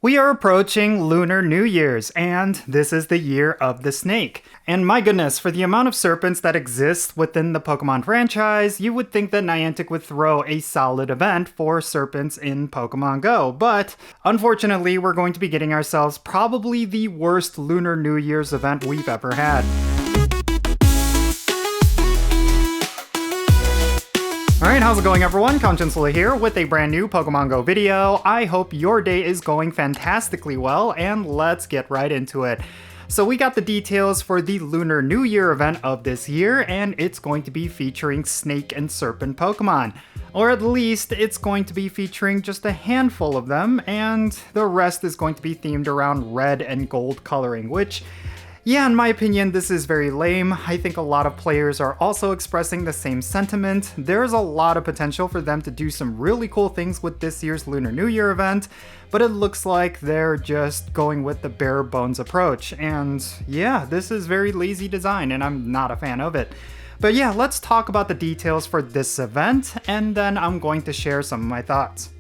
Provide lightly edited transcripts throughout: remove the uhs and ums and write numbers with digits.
We are approaching Lunar New Year's, and this is the year of the snake. And my goodness, for the amount of serpents that exist within the Pokemon franchise, you would think that Niantic would throw a solid event for serpents in Pokemon GO. But unfortunately, we're going to be getting ourselves probably the worst Lunar New Year's event we've ever had. Alright, how's it going everyone? Jinsula here with a brand new Pokemon GO video. I hope your day is going fantastically well, and let's get right into it. So we got the details for the Lunar New Year event of this year, and it's going to be featuring snake and serpent Pokemon. Or at least it's going to be featuring just a handful of them, and the rest is going to be themed around red and gold coloring, which, yeah, in my opinion, this is very lame. I think a lot of players are also expressing the same sentiment. There's a lot of potential for them to do some really cool things with this year's Lunar New Year event, but it looks like they're just going with the bare bones approach. And yeah, this is very lazy design, and I'm not a fan of it. But yeah, let's talk about the details for this event, and then I'm going to share some of my thoughts.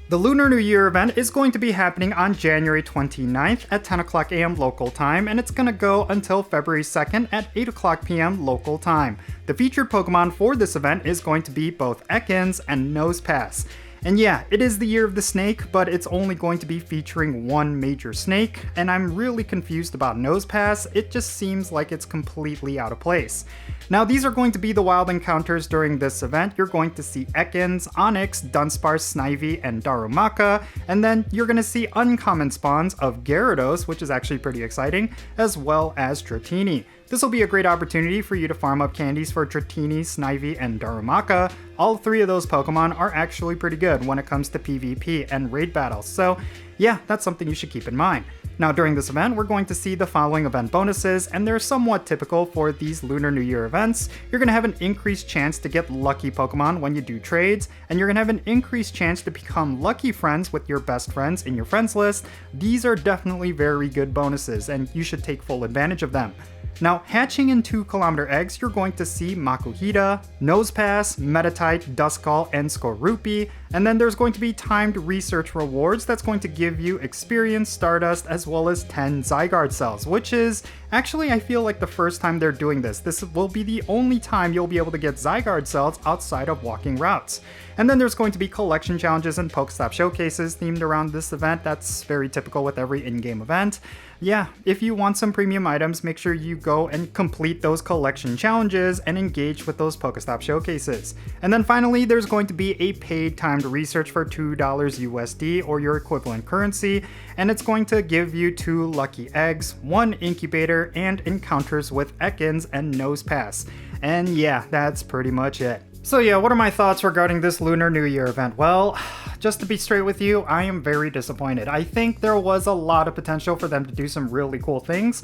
The Lunar New Year event is going to be happening on January 29th at 10 o'clock a.m. local time, and it's going to go until February 2nd at 8 o'clock p.m. local time. The featured Pokemon for this event is going to be both Ekans and Nosepass. And yeah, it is the year of the snake, but it's only going to be featuring one major snake, and I'm really confused about Nosepass. It just seems like it's completely out of place. Now, these are going to be the wild encounters during this event. You're going to see Ekans, Onix, Dunsparce, Snivy, and Darumaka, and then you're going to see uncommon spawns of Gyarados, which is actually pretty exciting, as well as Dratini. This will be a great opportunity for you to farm up candies for Dratini, Snivy, and Darumaka. All three of those Pokemon are actually pretty good when it comes to PvP and raid battles, so yeah, that's something you should keep in mind. Now, during this event, we're going to see the following event bonuses, and they're somewhat typical for these Lunar New Year events. You're going to have an increased chance to get lucky Pokemon when you do trades, and you're going to have an increased chance to become lucky friends with your best friends in your friends list. These are definitely very good bonuses, and you should take full advantage of them. Now, hatching in 2-kilometer eggs, you're going to see Makuhita, Nosepass, Metatite, Duskull, and Skorupi, and then there's going to be timed research rewards that's going to give you experience, Stardust, as well as 10 Zygarde cells, which is actually, I feel like the first time they're doing this. This will be the only time you'll be able to get Zygarde cells outside of walking routes. And then there's going to be collection challenges and Pokestop showcases themed around this event. That's very typical with every in-game event. Yeah, if you want some premium items, make sure you go and complete those collection challenges and engage with those Pokestop showcases. And then finally, there's going to be a paid timed research for $2 USD or your equivalent currency, and it's going to give you 2 lucky eggs, 1 incubator, and encounters with Ekans and Nosepass. And yeah, that's pretty much it. So yeah, what are my thoughts regarding this Lunar New Year event? Well, just to be straight with you, I am very disappointed. I think there was a lot of potential for them to do some really cool things,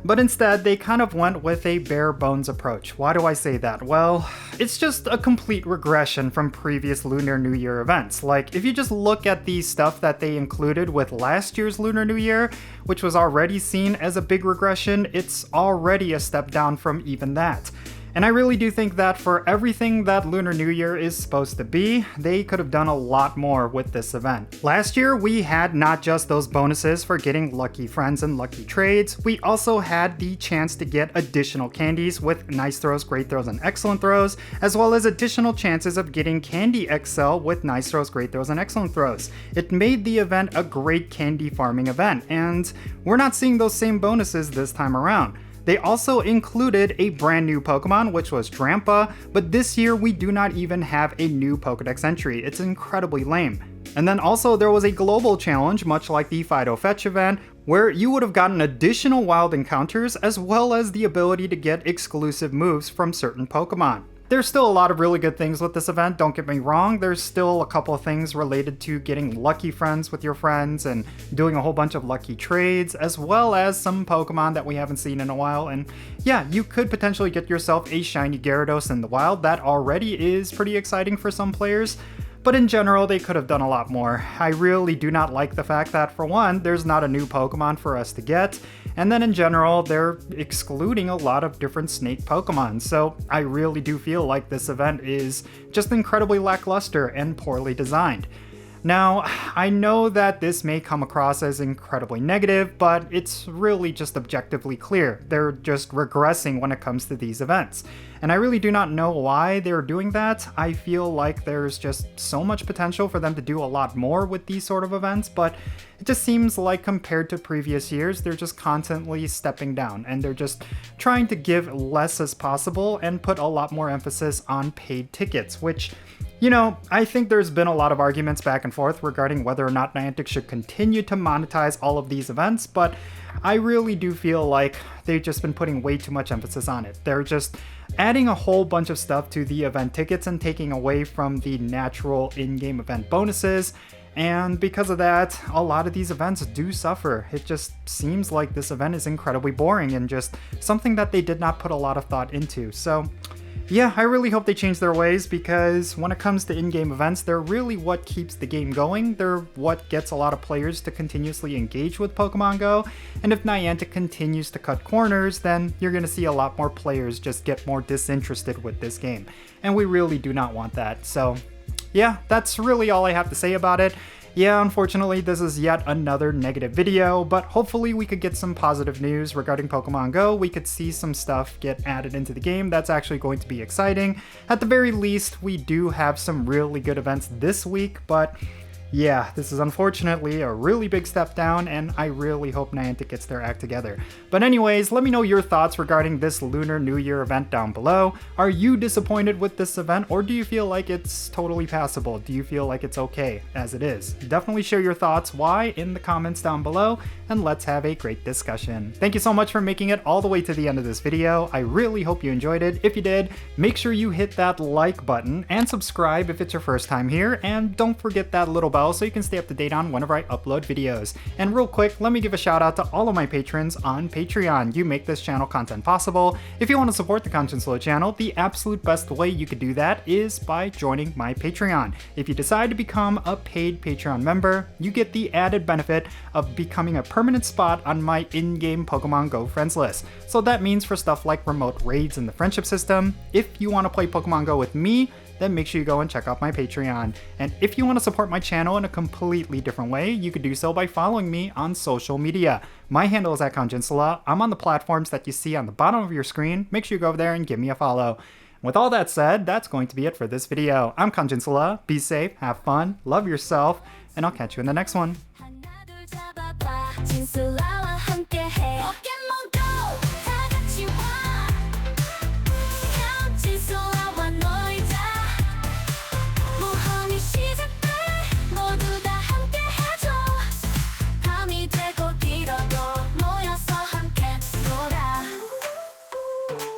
but instead they kind of went with a bare bones approach. Why do I say that? Well, it's just a complete regression from previous Lunar New Year events. Like, if you just look at the stuff that they included with last year's Lunar New Year, which was already seen as a big regression, it's already a step down from even that. And I really do think that for everything that Lunar New Year is supposed to be, they could have done a lot more with this event. Last year, we had not just those bonuses for getting lucky friends and lucky trades, we also had the chance to get additional candies with nice throws, great throws, and excellent throws, as well as additional chances of getting Candy XL with nice throws, great throws, and excellent throws. It made the event a great candy farming event, and we're not seeing those same bonuses this time around. They also included a brand new Pokemon, which was Drampa, but this year we do not even have a new Pokedex entry. It's incredibly lame. And then also there was a global challenge, much like the Fido Fetch event, where you would have gotten additional wild encounters as well as the ability to get exclusive moves from certain Pokemon. There's still a lot of really good things with this event, don't get me wrong. There's still a couple of things related to getting lucky friends with your friends and doing a whole bunch of lucky trades, as well as some Pokemon that we haven't seen in a while. And yeah, you could potentially get yourself a shiny Gyarados in the wild. That already is pretty exciting for some players. But in general, they could have done a lot more. I really do not like the fact that, for one, there's not a new Pokemon for us to get, and then in general, they're excluding a lot of different snake Pokemon, so I really do feel like this event is just incredibly lackluster and poorly designed. Now, I know that this may come across as incredibly negative, but it's really just objectively clear. They're just regressing when it comes to these events. And I really do not know why they're doing that. I feel like there's just so much potential for them to do a lot more with these sort of events, but it just seems like compared to previous years, they're just constantly stepping down and they're just trying to give less as possible and put a lot more emphasis on paid tickets, which, you know, I think there's been a lot of arguments back and forth regarding whether or not Niantic should continue to monetize all of these events, but I really do feel like they've just been putting way too much emphasis on it. They're just adding a whole bunch of stuff to the event tickets and taking away from the natural in-game event bonuses. And because of that, a lot of these events do suffer. It just seems like this event is incredibly boring and just something that they did not put a lot of thought into. So yeah, I really hope they change their ways, because when it comes to in-game events, they're really what keeps the game going. They're what gets a lot of players to continuously engage with Pokemon Go. And if Niantic continues to cut corners, then you're going to see a lot more players just get more disinterested with this game. And we really do not want that. So yeah, that's really all I have to say about it. Yeah, unfortunately, this is yet another negative video, but hopefully we could get some positive news regarding Pokemon Go. We could see some stuff get added into the game that's actually going to be exciting. At the very least, we do have some really good events this week, but yeah, this is unfortunately a really big step down, and I really hope Niantic gets their act together. But anyways, let me know your thoughts regarding this Lunar New Year event down below. Are you disappointed with this event, or do you feel like it's totally passable? Do you feel like it's okay as it is? Definitely share your thoughts why in the comments down below, and let's have a great discussion. Thank you so much for making it all the way to the end of this video. I really hope you enjoyed it. If you did, make sure you hit that like button and subscribe if it's your first time here, and don't forget that little bell so you can stay up to date on whenever I upload videos. And real quick, let me give a shout out to all of my patrons on Patreon. You make this channel content possible. If you want to support the Jinsula channel, the absolute best way you could do that is by joining my Patreon. If you decide to become a paid Patreon member, you get the added benefit of becoming a permanent spot on my in-game Pokemon Go friends list. So that means for stuff like remote raids in the friendship system, if you want to play Pokemon Go with me, then make sure you go and check out my Patreon. And if you want to support my channel in a completely different way, you could do so by following me on social media. My handle is @Jinsula. I'm on the platforms that you see on the bottom of your screen. Make sure you go over there and give me a follow. With all that said, that's going to be it for this video. I'm Jinsula. Be safe, have fun, love yourself, and I'll catch you in the next one.